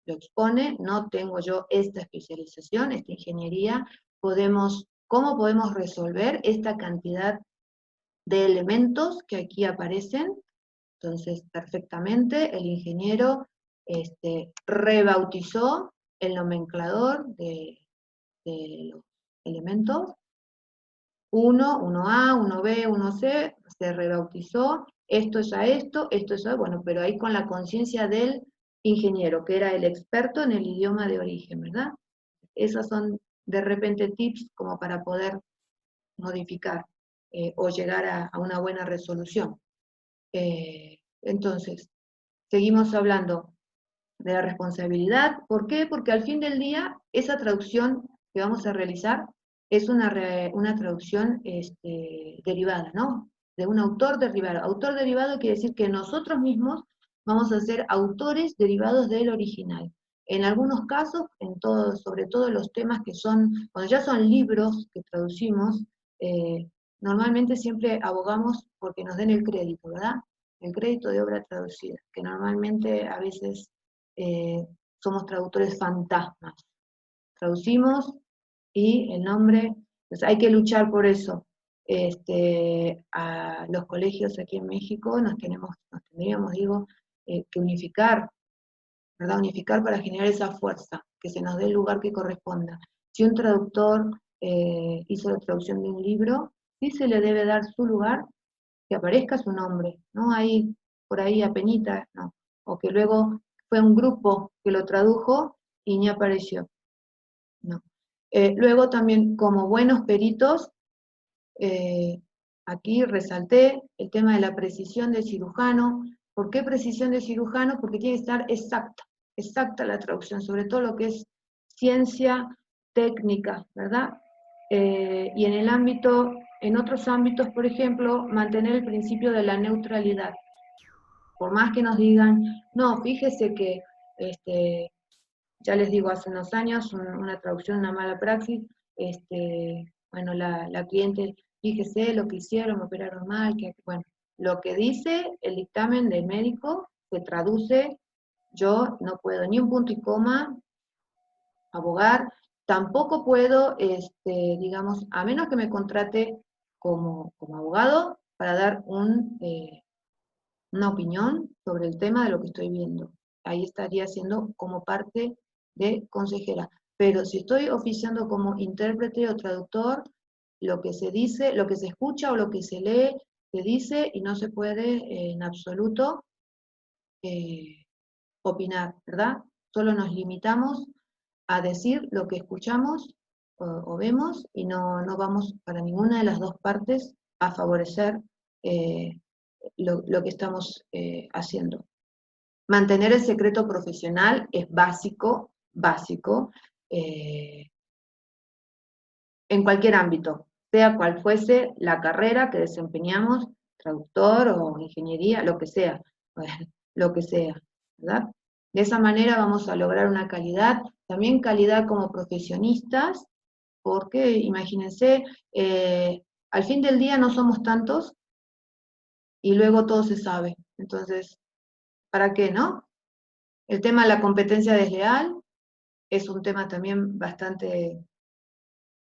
lo expone, no tengo yo esta especialización, esta ingeniería, ¿cómo podemos resolver esta cantidad de elementos que aquí aparecen? Entonces, perfectamente, el ingeniero rebautizó el nomenclador de los elementos, 1A, 1B, 1C, se rebautizó, esto es a esto es a, bueno, pero ahí con la conciencia del ingeniero, que era el experto en el idioma de origen, ¿verdad? Esos son de repente tips como para poder modificar o llegar a una buena resolución. Entonces, seguimos hablando de la responsabilidad. ¿Por qué? Porque al fin del día, esa traducción que vamos a realizar es una traducción derivada, ¿no? De un autor derivado. Autor derivado quiere decir que nosotros mismos vamos a ser autores derivados del original. En algunos casos, sobre todo los temas que son, cuando ya son libros que traducimos, normalmente siempre abogamos porque nos den el crédito, ¿verdad? El crédito de obra traducida, que normalmente a veces somos traductores fantasmas. Traducimos y el nombre, pues hay que luchar por eso. A los colegios aquí en México nos tendríamos, digo, que unificar, ¿verdad? Unificar para generar esa fuerza, que se nos dé el lugar que corresponda. Si un traductor hizo la traducción de un libro, sí se le debe dar su lugar, que aparezca su nombre, no ahí, por ahí apenita, no. O que luego fue un grupo que lo tradujo y ni apareció, no. Luego también, como buenos peritos, aquí resalté el tema de la precisión del cirujano. ¿Por qué precisión del cirujano? Porque tiene que estar exacta la traducción, sobre todo lo que es ciencia técnica, ¿verdad? Y en otros ámbitos, por ejemplo, mantener el principio de la neutralidad. Por más que nos digan, no, fíjese que, ya les digo, hace unos años, una traducción, una mala praxis, bueno, la cliente, fíjese lo que hicieron, me operaron mal, bueno, lo que dice el dictamen del médico se traduce, yo no puedo ni un punto y coma abogar, tampoco puedo, digamos, a menos que me contrate como abogado para dar una opinión sobre el tema de lo que estoy viendo. Ahí estaría siendo como parte de consejera. Pero si estoy oficiando como intérprete o traductor, lo que se dice, lo que se escucha o lo que se lee, se dice y no se puede en absoluto opinar, ¿verdad? Solo nos limitamos a decir lo que escuchamos o vemos y no vamos para ninguna de las dos partes a favorecer lo que estamos haciendo. Mantener el secreto profesional es básico, en cualquier ámbito, sea cual fuese la carrera que desempeñamos, traductor o ingeniería, lo que sea, lo que sea, ¿verdad? De esa manera vamos a lograr una calidad, también calidad como profesionistas, porque imagínense, al fin del día no somos tantos y luego todo se sabe. Entonces, ¿para qué, no? El tema de la competencia desleal es un tema también bastante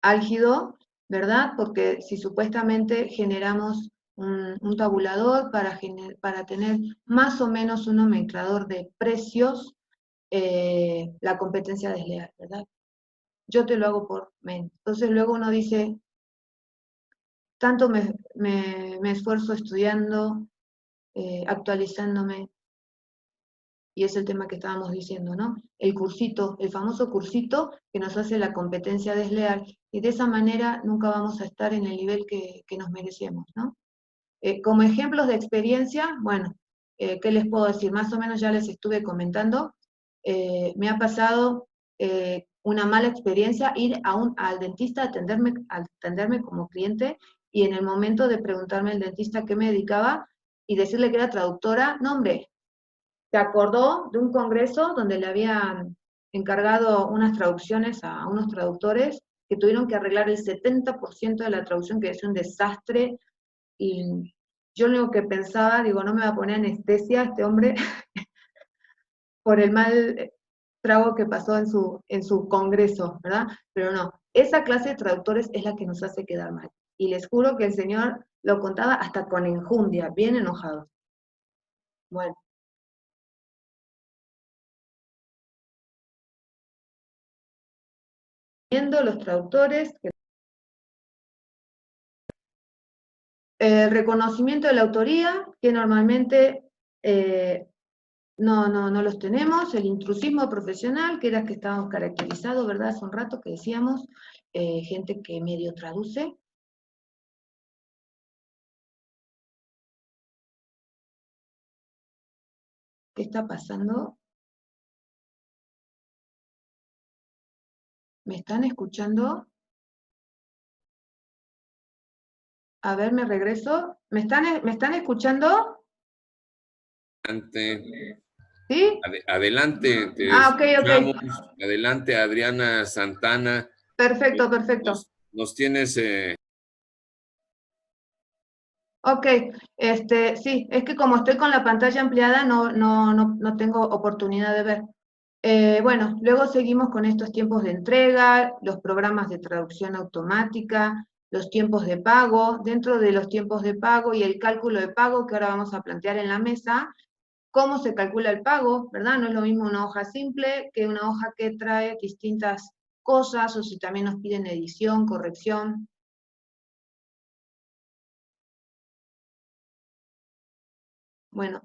álgido, ¿verdad? Porque si supuestamente generamos un tabulador para tener más o menos un nomenclador de precios, la competencia desleal, ¿verdad? Yo te lo hago por menos. Entonces luego uno dice, tanto me esfuerzo estudiando, actualizándome, y es el tema que estábamos diciendo, ¿no? El cursito, el famoso cursito que nos hace la competencia desleal, y de esa manera nunca vamos a estar en el nivel que nos merecemos, ¿no? Como ejemplos de experiencia, bueno, ¿qué les puedo decir? Más o menos ya les estuve comentando, me ha pasado una mala experiencia ir al dentista a atenderme como cliente, y en el momento de preguntarme al dentista qué me dedicaba y decirle que era traductora, no hombre, se acordó de un congreso donde le habían encargado unas traducciones a unos traductores que tuvieron que arreglar el 70% de la traducción, que es un desastre, y yo lo único que pensaba, digo, no me va a poner anestesia este hombre por el mal trago que pasó en su congreso, ¿verdad? Pero no, esa clase de traductores es la que nos hace quedar mal. Y les juro que el señor lo contaba hasta con enjundia, bien enojado. Bueno. Viendo los traductores, el reconocimiento de la autoría, que normalmente no los tenemos, el intrusismo profesional, que era que estábamos caracterizados, ¿verdad? Hace un rato que decíamos, gente que medio traduce. ¿Qué está pasando? ¿Me están escuchando? A ver, me regreso. ¿Me están escuchando? Adelante, ¿Sí? adelante, te Ah, ok, escuchamos. ok. Adelante, Adriana Santana. Perfecto, perfecto. Nos tienes. Ok, sí, es que como estoy con la pantalla ampliada, no tengo oportunidad de ver. Bueno, luego seguimos con estos tiempos de entrega, los programas de traducción automática, los tiempos de pago. Dentro de los tiempos de pago y el cálculo de pago que ahora vamos a plantear en la mesa, cómo se calcula el pago, ¿verdad? No es lo mismo una hoja simple que una hoja que trae distintas cosas, o si también nos piden edición, corrección. Bueno,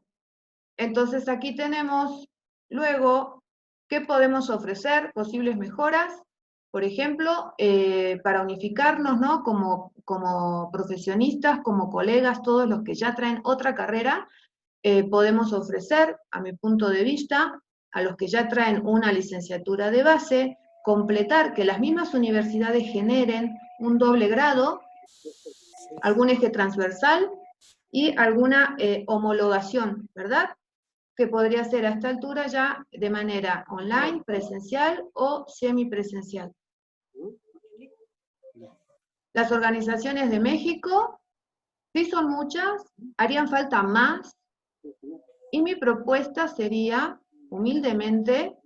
entonces aquí tenemos luego qué podemos ofrecer, posibles mejoras. por ejemplo, para unificarnos, ¿no? Como profesionistas, como colegas, todos los que ya traen otra carrera, podemos ofrecer, a mi punto de vista, a los que ya traen una licenciatura de base, completar que las mismas universidades generen un doble grado, algún eje transversal y alguna homologación, ¿verdad? Que podría ser a esta altura ya de manera online, presencial o semipresencial. Las organizaciones de México, sí son muchas, harían falta más, y mi propuesta sería, humildemente,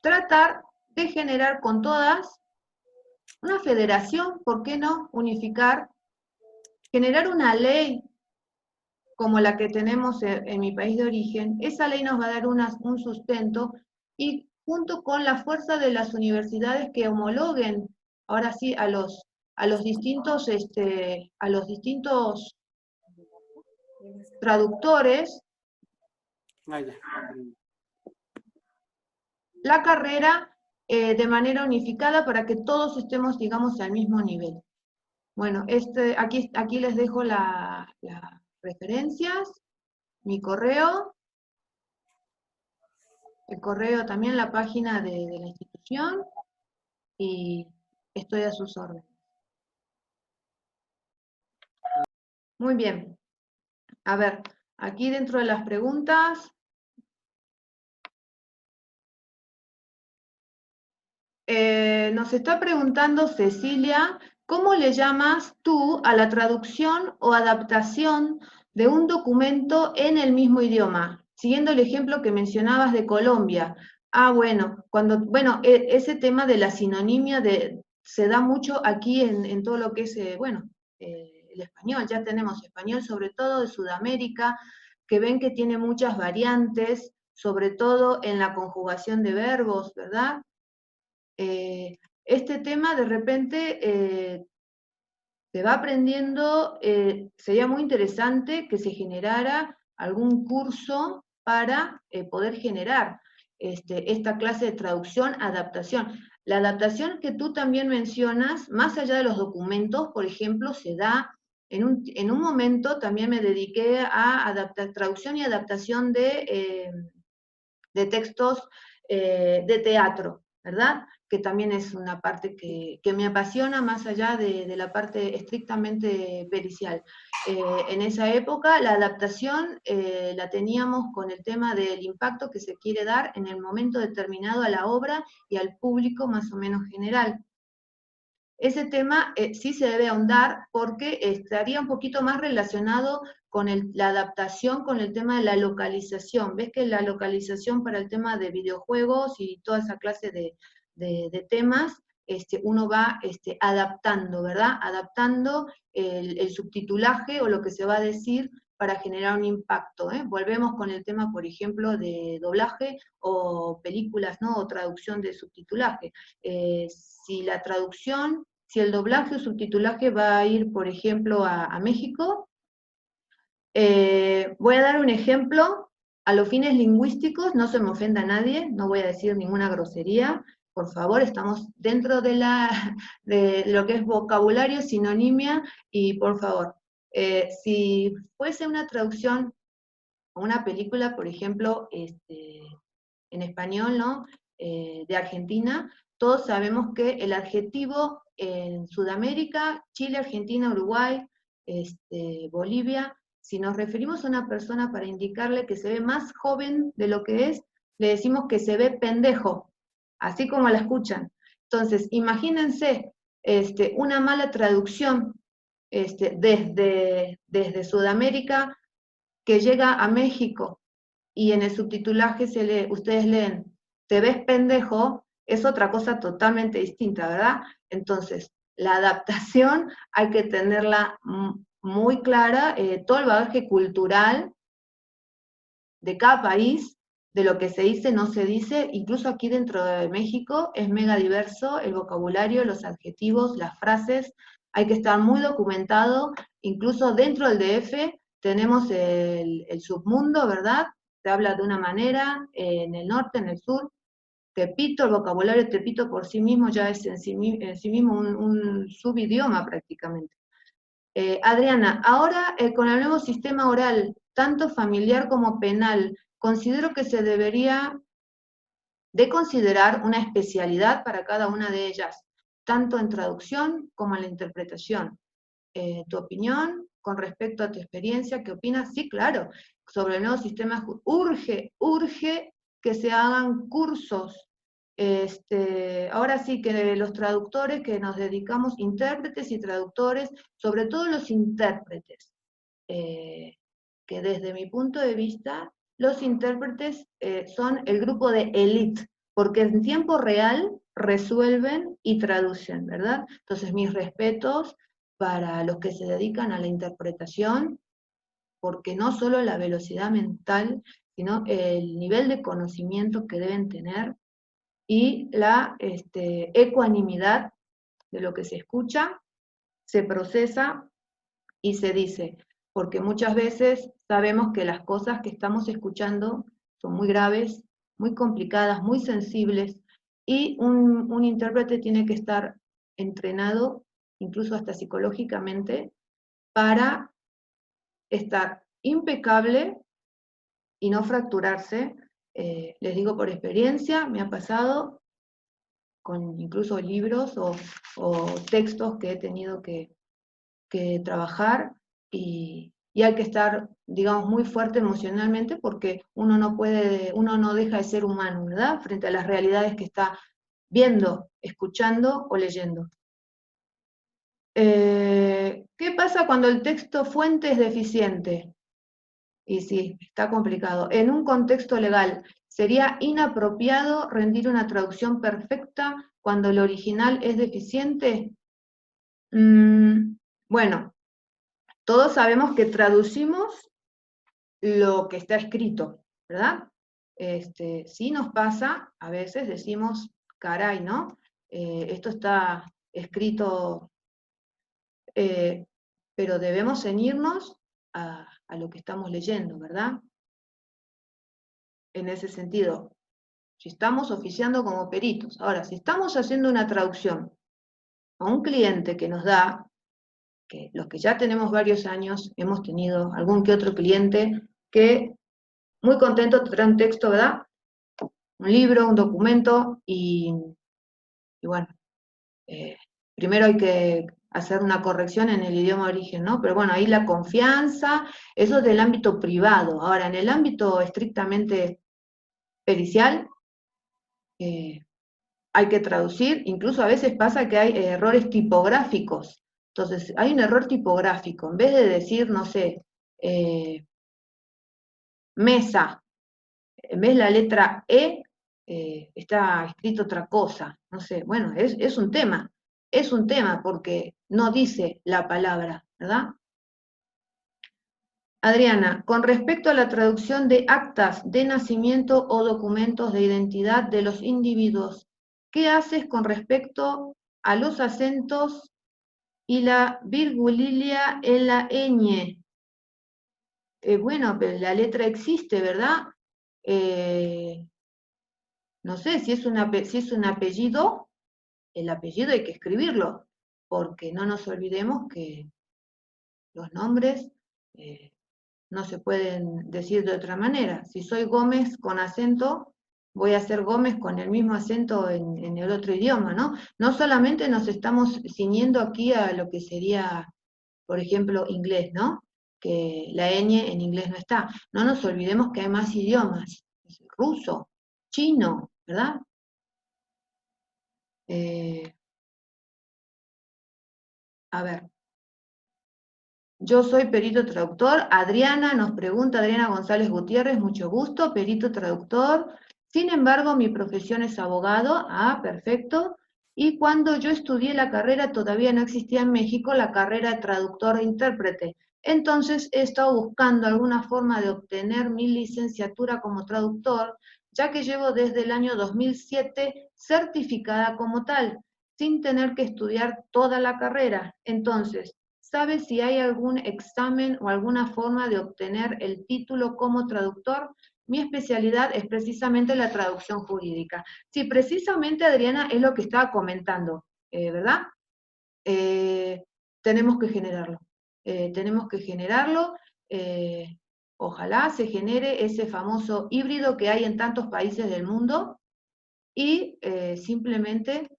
tratar de generar con todas una federación, ¿por qué no? Unificar, generar una ley como la que tenemos en mi país de origen. Esa ley nos va a dar un sustento, y junto con la fuerza de las universidades que homologuen, ahora sí, a los distintos traductores, la carrera de manera unificada para que todos estemos, digamos, al mismo nivel. Bueno, aquí les dejo las referencias, mi correo, el correo también, la página de la institución, y estoy a sus órdenes. Muy bien. A ver, aquí dentro de las preguntas, nos está preguntando Cecilia, ¿cómo le llamas tú a la traducción o adaptación de un documento en el mismo idioma? Siguiendo el ejemplo que mencionabas de Colombia. Ah, bueno, ese tema de la sinonimia se da mucho aquí en todo lo que es, el español. Ya tenemos español, sobre todo de Sudamérica, que ven que tiene muchas variantes, sobre todo en la conjugación de verbos, ¿verdad? Este tema de repente se va aprendiendo, sería muy interesante que se generara algún curso para poder generar esta clase de traducción, adaptación. La adaptación que tú también mencionas, más allá de los documentos, por ejemplo, se da, en un momento también me dediqué a traducción y adaptación de textos de teatro, ¿verdad? Que también es una parte que me apasiona más allá de la parte estrictamente pericial. En esa época la adaptación la teníamos con el tema del impacto que se quiere dar en el momento determinado a la obra y al público más o menos general. Ese tema sí se debe ahondar porque estaría un poquito más relacionado con la adaptación, con el tema de la localización. Ves que la localización para el tema de videojuegos y toda esa clase de temas, uno va adaptando, ¿verdad? Adaptando el subtitulaje o lo que se va a decir para generar un impacto. Volvemos con el tema, por ejemplo, de doblaje o películas, ¿no? O traducción de subtitulaje. Si el doblaje o subtitulaje va a ir, por ejemplo, a México, voy a dar un ejemplo, a los fines lingüísticos, no se me ofenda a nadie, no voy a decir ninguna grosería, por favor, estamos dentro de lo que es vocabulario, sinonimia, y por favor, si fuese una traducción a una película, por ejemplo, en español, ¿no? De Argentina, todos sabemos que el adjetivo en Sudamérica, Chile, Argentina, Uruguay, Bolivia, si nos referimos a una persona para indicarle que se ve más joven de lo que es, le decimos que se ve pendejo, así como la escuchan. Entonces, imagínense una mala traducción desde Sudamérica que llega a México, y en el subtitulaje ustedes leen, te ves pendejo, es otra cosa totalmente distinta, ¿verdad? Entonces, la adaptación hay que tenerla muy clara, todo el bagaje cultural de cada país, de lo que se dice, no se dice, incluso aquí dentro de México es mega diverso el vocabulario, los adjetivos, las frases, hay que estar muy documentado, incluso dentro del DF tenemos el submundo, ¿verdad? Se habla de una manera, en el norte, en el sur, tepito, el vocabulario tepito por sí mismo ya es en sí mismo un subidioma prácticamente. Adriana, ahora con el nuevo sistema oral, tanto familiar como penal, considero que se debería de considerar una especialidad para cada una de ellas, tanto en traducción como en la interpretación. ¿Tu opinión con respecto a tu experiencia? ¿Qué opinas? Sí, claro, sobre el nuevo sistema urge que se hagan cursos. Ahora sí que los traductores que nos dedicamos, intérpretes y traductores, sobre todo los intérpretes, que desde mi punto de vista, los intérpretes son el grupo de élite, porque en tiempo real resuelven y traducen, ¿verdad? Entonces, mis respetos para los que se dedican a la interpretación, porque no solo la velocidad mental, sino el nivel de conocimiento que deben tener y la ecuanimidad de lo que se escucha, se procesa y se dice, porque muchas veces sabemos que las cosas que estamos escuchando son muy graves, muy complicadas, muy sensibles, y un intérprete tiene que estar entrenado, incluso hasta psicológicamente, para estar impecable y no fracturarse. Les digo por experiencia, me ha pasado con incluso libros o textos que he tenido que trabajar, y hay que estar, digamos, muy fuerte emocionalmente porque uno no deja de ser humano, ¿verdad? Frente a las realidades que está viendo, escuchando o leyendo. ¿Qué pasa cuando el texto fuente es deficiente? Y sí, está complicado. En un contexto legal, ¿sería inapropiado rendir una traducción perfecta cuando el original es deficiente? Bueno, todos sabemos que traducimos lo que está escrito, ¿verdad? Sí nos pasa, a veces decimos, caray, ¿no? Esto está escrito, pero debemos ceñirnos a lo que estamos leyendo, ¿verdad? En ese sentido, si estamos oficiando como peritos. Ahora, si estamos haciendo una traducción a un cliente que nos da, que los que ya tenemos varios años, hemos tenido algún que otro cliente que muy contento te trae un texto, ¿verdad? Un libro, un documento, y bueno, primero hay que hacer una corrección en el idioma de origen, ¿no? Pero bueno, ahí la confianza, eso es del ámbito privado. Ahora, en el ámbito estrictamente pericial, hay que traducir, incluso a veces pasa que hay errores tipográficos. Entonces, hay un error tipográfico, en vez de decir, no sé, mesa, en vez de la letra E, está escrito otra cosa, no sé, bueno, es un tema porque no dice la palabra, ¿verdad? Adriana, con respecto a la traducción de actas de nacimiento o documentos de identidad de los individuos, ¿qué haces con respecto a los acentos y la virgulilia en la ñ? Bueno, pero la letra existe, ¿verdad? No sé, si es un apellido, el apellido hay que escribirlo, porque no nos olvidemos que los nombres no se pueden decir de otra manera. Si soy Gómez con acento, voy a ser Gómez con el mismo acento en el otro idioma, ¿no? No solamente nos estamos ciñendo aquí a lo que sería, por ejemplo, inglés, ¿no? Que la ñ en inglés no está. No nos olvidemos que hay más idiomas, ruso, chino, ¿verdad? A ver, yo soy perito traductor. Adriana nos pregunta, Adriana González Gutiérrez, mucho gusto, perito traductor. Sin embargo, mi profesión es abogado. Ah, perfecto. Y cuando yo estudié la carrera, todavía no existía en México la carrera de traductor e intérprete. Entonces he estado buscando alguna forma de obtener mi licenciatura como traductor, ya que llevo desde el año 2007 certificada como tal, sin tener que estudiar toda la carrera. Entonces, ¿sabe si hay algún examen o alguna forma de obtener el título como traductor? Mi especialidad es precisamente la traducción jurídica. Sí, precisamente, Adriana, es lo que estaba comentando, ¿verdad? Tenemos que generarlo. Tenemos que generarlo. Ojalá se genere ese famoso híbrido que hay en tantos países del mundo y simplemente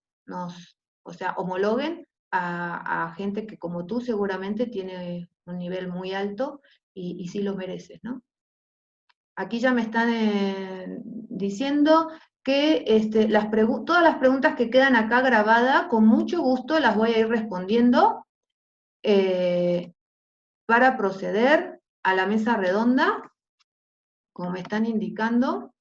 o sea, homologuen a gente que como tú seguramente tiene un nivel muy alto y sí lo mereces, ¿no? Aquí ya me están diciendo que todas las preguntas que quedan acá grabadas, con mucho gusto las voy a ir respondiendo eh, para proceder a la mesa redonda, como me están indicando.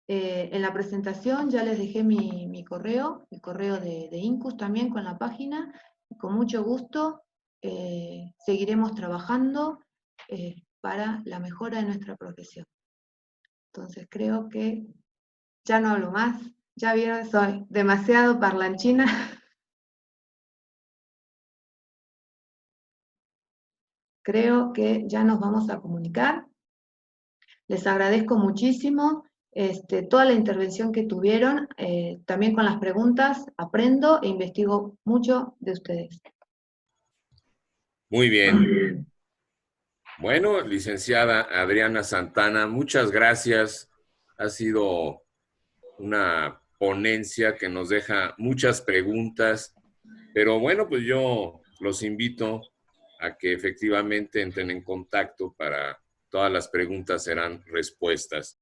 En la presentación ya les dejé mi correo, el correo de Incus también con la página. Con mucho gusto seguiremos trabajando para la mejora de nuestra profesión. Entonces creo que ya no hablo más. Ya vieron, soy demasiado parlanchina. Creo que ya nos vamos a comunicar. Les agradezco muchísimo toda la intervención que tuvieron. También con las preguntas aprendo e investigo mucho de ustedes. Muy bien. Bueno, licenciada Adriana Santana, muchas gracias. Ha sido una ponencia que nos deja muchas preguntas, pero bueno, pues yo los invito a que efectivamente entren en contacto para todas las preguntas serán respuestas.